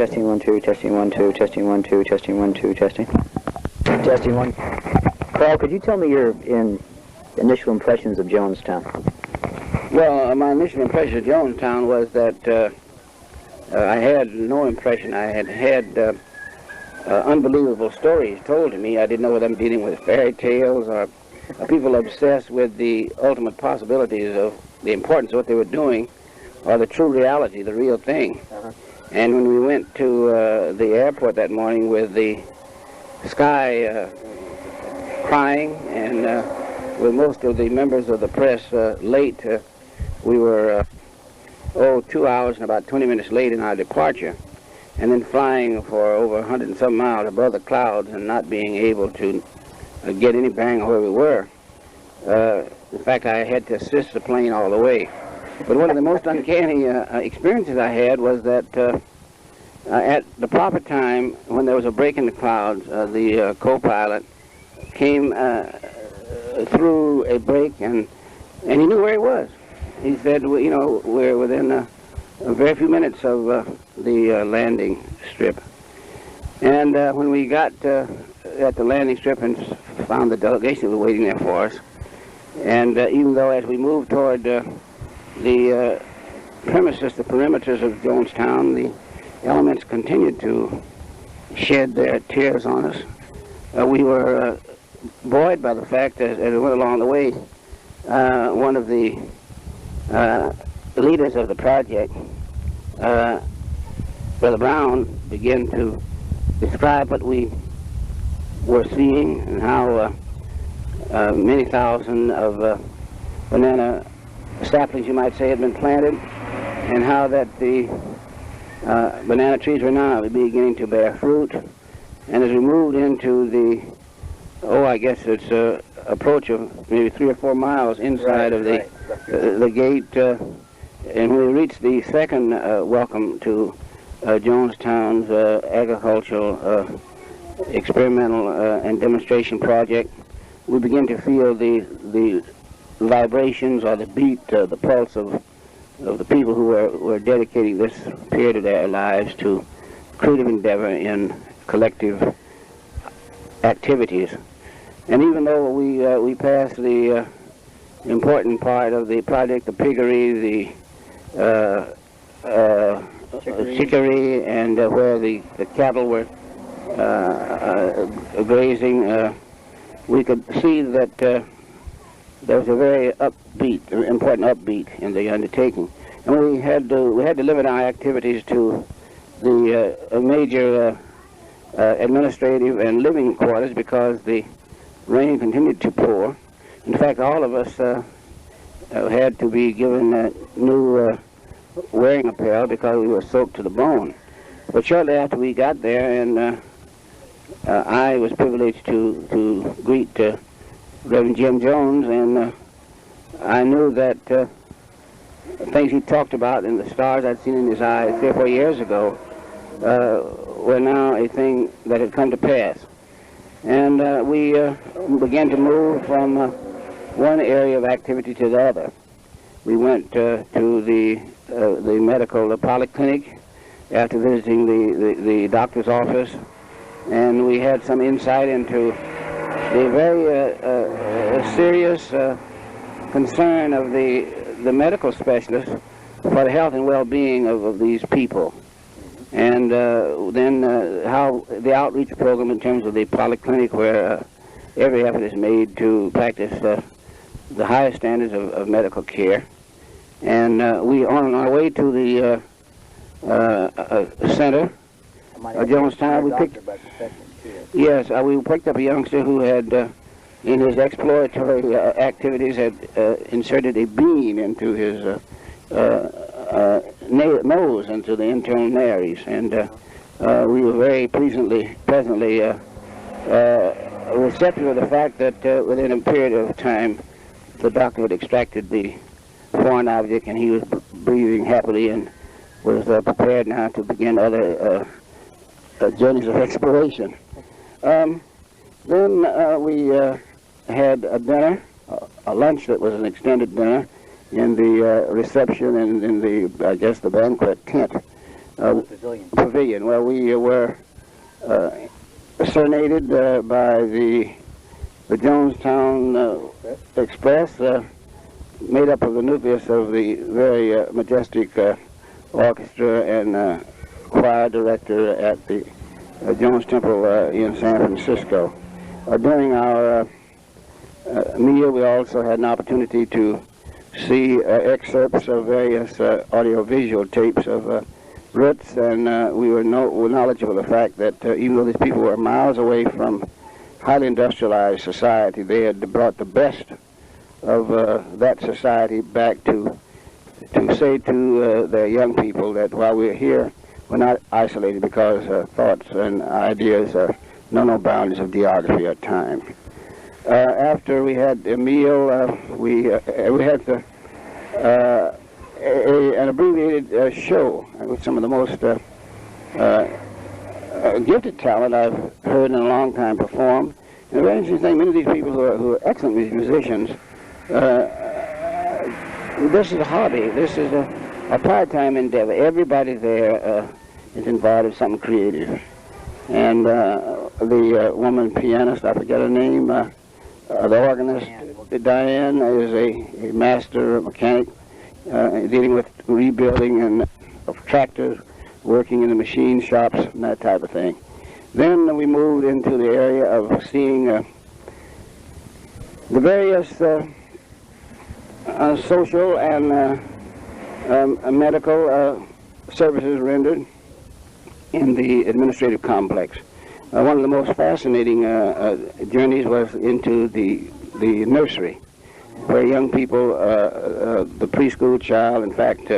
Testing 1 2, testing 1 2, testing 1 2, testing 1 2, testing. Testing 1. Carl, could you tell me your initial impressions of Jonestown? Well, my initial impression of Jonestown was that I had no impression. I had unbelievable stories told to me. I didn't know whether I'm dealing with fairy tales or people obsessed with the ultimate possibilities of the importance of what they were doing or the true reality, the real thing. And when we went to the airport that morning with the sky crying and with most of the members of the press late, we were 2 hours and about 20 minutes late in our departure, and then flying for over 100 and some miles above the clouds and not being able to get any bearing on where we were. In fact, I had to assist the plane all the way. But one of the most uncanny experiences I had was that at the proper time, when there was a break in the clouds, the co-pilot came through a break, and he knew where he was. He said, you know, we're within a very few minutes of the landing strip. And when we got at the landing strip and found the delegation was waiting there for us, and even though as we moved toward the premises, the perimeters of Jonestown, the elements continued to shed their tears on us, we were buoyed by the fact that as we went along the way, one of the leaders of the project, Brother Brown, began to describe what we were seeing and how many thousand of banana saplings, you might say, had been planted, and how that the banana trees were now beginning to bear fruit. And as we moved into the, I guess it's approach of maybe 3 or 4 miles inside of the gate, and we reached the second welcome to Jonestown's agricultural experimental and demonstration project, we begin to feel the vibrations or the beat, the pulse of the people who were dedicating this period of their lives to creative endeavor in collective activities. And even though we passed the important part of the project, the piggery, the chickery, and where the cattle were grazing, we could see that there was a very important upbeat in the undertaking. And we had to limit our activities to the major administrative and living quarters because the rain continued to pour. In fact, all of us had to be given new wearing apparel because we were soaked to the bone. But shortly after we got there, and I was privileged to greet Reverend Jim Jones, and I knew that things he talked about and the stars I'd seen in his eyes 3 or 4 years ago were now a thing that had come to pass. And we began to move from one area of activity to the other. We went to the medical polyclinic after visiting the doctor's office, and we had some insight into the very serious concern of the medical specialists for the health and well-being of these people. And then how the outreach program in terms of the polyclinic, where every effort is made to practice the highest standards of medical care. And we, on our way to the center, Jonestown, we picked up a youngster who had, in his exploratory activities, had inserted a beam into his nose, into the internal nares, and we were very pleasantly receptive of the fact that within a period of time the doctor had extracted the foreign object, and he was breathing happily and was prepared now to begin other journeys of exploration. Then we had a dinner, a lunch that was an extended dinner, in the reception and in the, I guess, the banquet tent pavilion, where we were serenaded by the Jonestown Express, made up of the nucleus of the very majestic orchestra and choir director at the Jones Temple in San Francisco. During our meal, we also had an opportunity to see excerpts of various audiovisual tapes of roots, and we were knowledgeable of the fact that even though these people were miles away from highly industrialized society, they had brought the best of that society back to say to their young people that while we're here, we're not isolated, because thoughts and ideas know no boundaries of geography or time. After we had a meal, we had an abbreviated show with some of the most gifted talent I've heard in a long time perform. And the very interesting thing, many of these people who are excellent musicians, this is a hobby. This is a part-time endeavor. Everybody there is involved in something creative. And the woman pianist, I forget her name, the organist, Diane, is a master mechanic dealing with rebuilding and of tractors, working in the machine shops and that type of thing. Then we moved into the area of seeing the various social and medical services rendered in the administrative complex. One of the most fascinating journeys was into the nursery, where young people, the preschool child, in fact,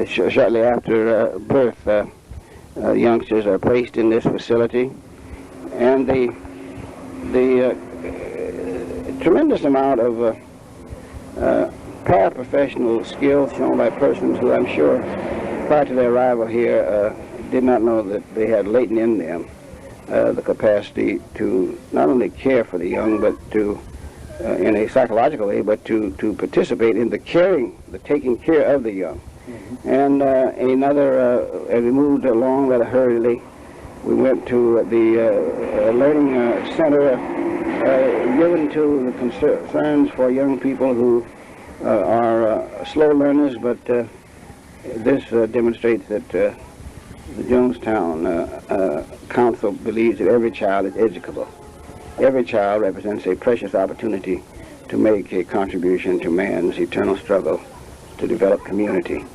shortly after birth, youngsters are placed in this facility, and the tremendous amount of paraprofessional skills shown by persons who, I'm sure, prior to their arrival here, did not know that they had latent in them the capacity to not only care for the young, but to, in a psychological way, but to participate in the taking care of the young. Mm-hmm. And as we moved along rather hurriedly, we went to the learning center given to the concerns for young people who are slow learners, but this demonstrates that the Jonestown Council believes that every child is educable. Every child represents a precious opportunity to make a contribution to man's eternal struggle to develop community.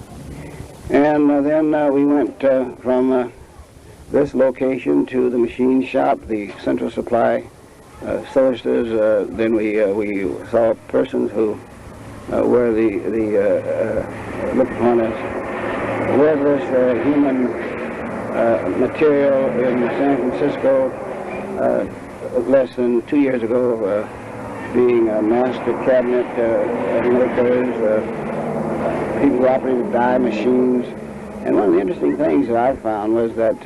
And then we went from this location to the machine shop, the central supply sources. Then we saw persons who were looked upon as worthless human material in San Francisco less than 2 years ago, being a master cabinet makers, people who operated dye machines. And one of the interesting things that I found was that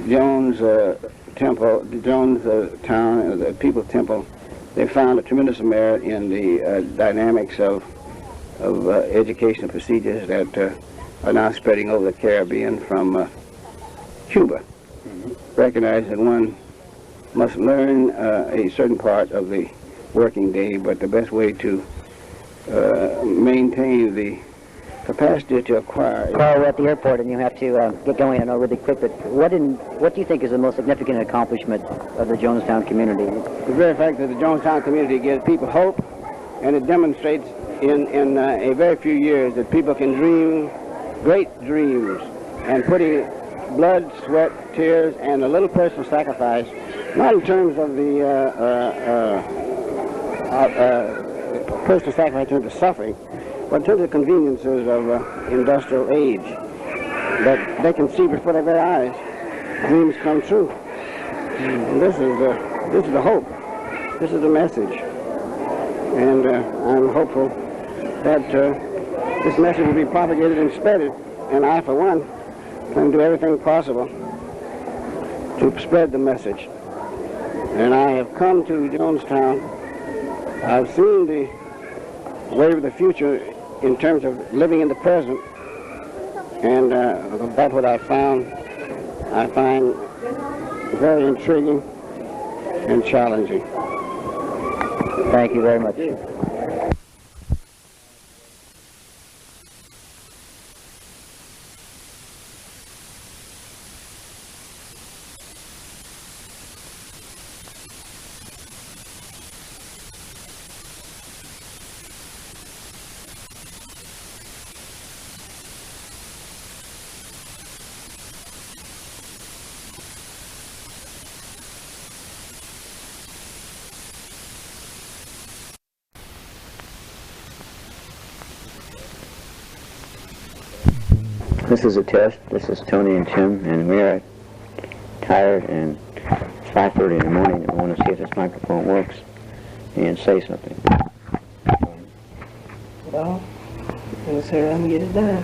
Jonestown, the People's Temple, they found a tremendous merit in the dynamics of educational procedures that are now spreading over the Caribbean from Cuba. Mm-hmm. Recognize that one must learn a certain part of the working day, but the best way to maintain the capacity to acquire. Carl, we're at the airport and you have to get going, I know, really quick, but what do you think is the most significant accomplishment of the Jonestown community? The very fact that the Jonestown community gives people hope, and it demonstrates in a very few years that people can dream great dreams, and putting blood, sweat, tears, and a little personal sacrifice, not in terms of the personal sacrifice in terms of suffering, but in terms of the conveniences of industrial age, that they can see before their very eyes dreams come true. And this is the hope. This is the message. And I'm hopeful that this message will be propagated and spread, and I, for one, can do everything possible to spread the message. And I have come to Jonestown. I've seen the way of the future in terms of living in the present, And that's what I find very intriguing and challenging. Thank you very much. This is a test. This is Tony and Tim, and we are tired, and it's 5:30 in the morning, and we want to see if this microphone works and say something. Well, let's hurry up and get it done.